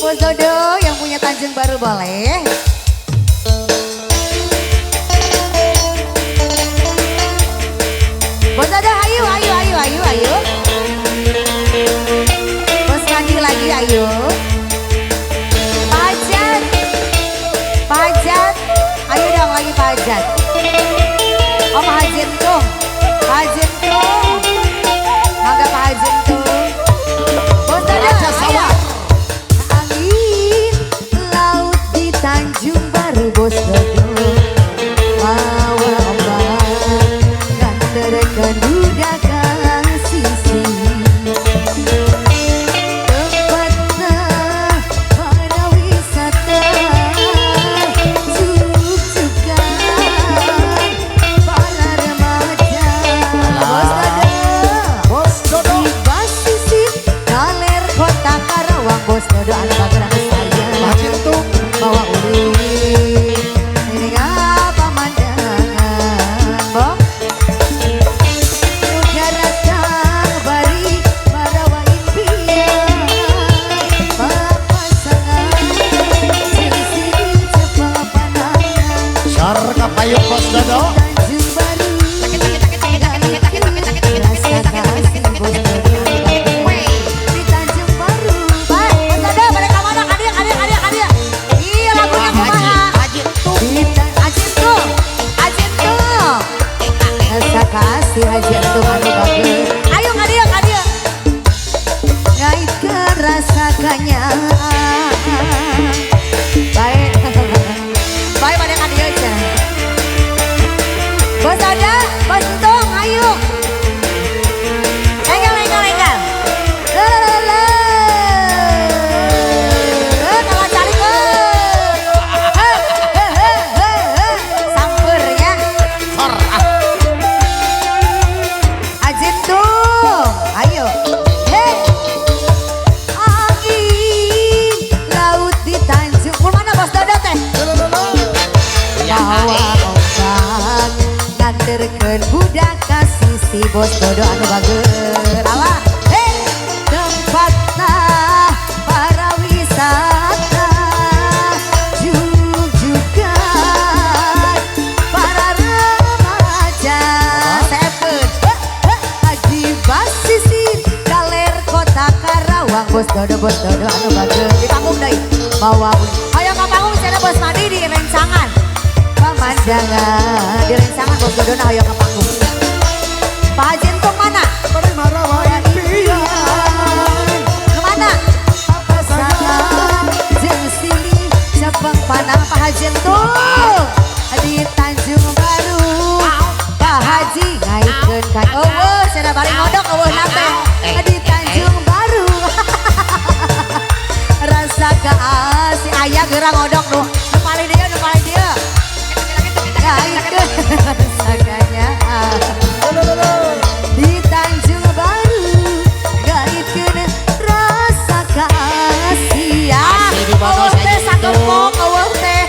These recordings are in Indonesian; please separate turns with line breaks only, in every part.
Bos Dodo yang punya Tanjung Baru boleh. Bos Dodo ayo, ayo, ayo, ayo, ayo. Bos Kandi lagi ayo. Pak Hajat. Pak Hajat. Ayo dong lagi Pak Hajat. Oh Pak Hajat tuh. Pak Hajat tuh. Mangga Pak Hajat tuh. Bos Dodo ayo. Angin laut di Tanjung Baru Bos Dodo. Mawa ombak nganterkeun budak ka sisi. Tempatna para wisata juk-jukan para remaja. Bos Dodo di basisir Galer Kota Karawang Bos Dodo anu bageran saya bawa uring ini pemandangan bom negara bari marawa impian papasangan sisi cepeng panangan
Sar kapayung Bos Dodo.
Tanjung Baru rasa kasih Bos Dodo di Tanjung Baru Bos Dodo balik ke mana kadia iya lagunya kumaha Ajin tuh rasa kasih Ajin tuh anu bagus ayo kadia ngait ke rasa kanyang baik baik pada kadia aja Bos Dodo Bos Tung ayo enggal kalau cari samper ya Ajin tuh ayo hei angin laut di Tanjung mana Bos Dodo teh bawa ombak nganterkeun budak ka sisi Bos Dodo anu bager alah hei tempatna para wisata juk-jukan para remaja sepen di basisir Galer Kota Karawang Bos Dodo anu bager di panggung deui bawa ayo ka panggung cenah Bos Madi di rencangan pemandangan di rencangan Bos Dodo nah ayo ke panggung Pak Hajin tuh mana? Kemana? Papasangan jeung sini cepeng panang Pak Hajin tuh di Tanjung Baru Pak Haji ngaitkeun kan eueuh cenah bari ngodok eueuh nate di Tanjung Baru rasa keasi aya geura ngodok nu nepali dia ngaitkeun saganya di Tanjung Baru ngaitkeun rasa kasih eueuh teh sagempok eueuh teh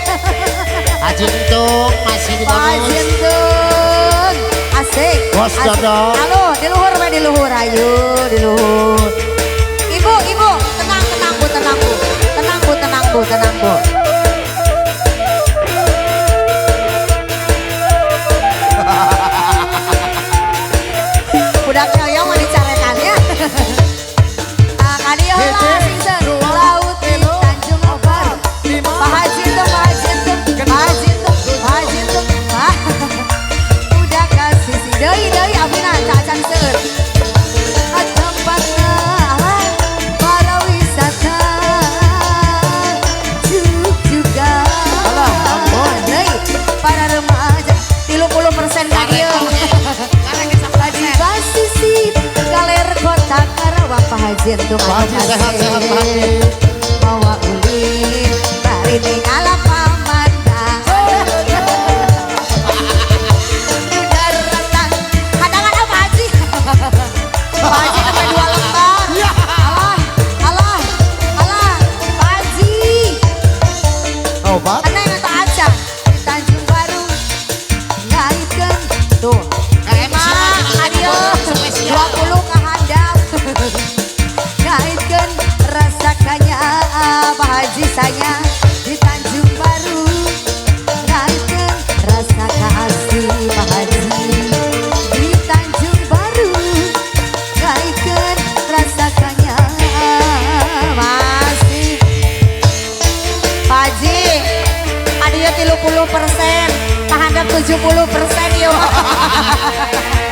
Ajin Tung masih di bonus.
Ajin Tung asik
Bos Dodo.
halo di luhur ayo di luhur ibu tenang bu udah kaya mau dicarekannya kadia heula singsen laut di Tanjung Baru Pak Hajin tuh udah kasih si deui abina cacan seueur tempatna para wisata juk-jukan deui para remaja 30% ka dieu di basisir Galer Kota Karawang Pak Hajin tuh
sehat-sehat Pak Haji.
bawa ulin bari tinggal pemandangan udah renang hadangan apa Haji Pak Haji sampai 2 lembar alah Pak Haji
Obat.
aneh ngata acan di Tanjung Baru ngaitkeun tuh emang adio 20 ka handap ngaitkeun rasa kanya 70% yuk.